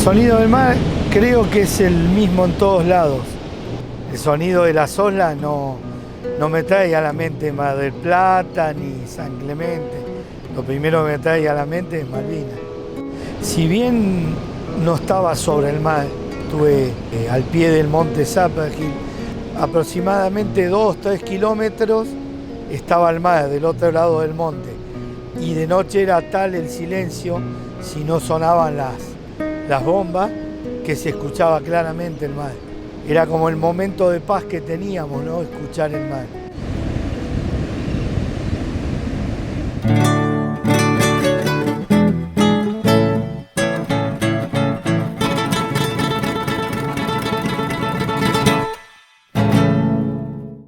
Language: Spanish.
sonido del mar creo que es el mismo en todos lados. El sonido de las olas no me trae a la mente Mar del Plata ni San Clemente. Lo primero que me trae a la mente es Malvinas. Si bien no estaba sobre el mar, estuve al pie del monte Zapagil, aproximadamente 2-3 kilómetros estaba el mar del otro lado del monte. Y de noche era tal el silencio, si no sonaban las bombas, que se escuchaba claramente el mar. Era como el momento de paz que teníamos, ¿no? Escuchar el mar.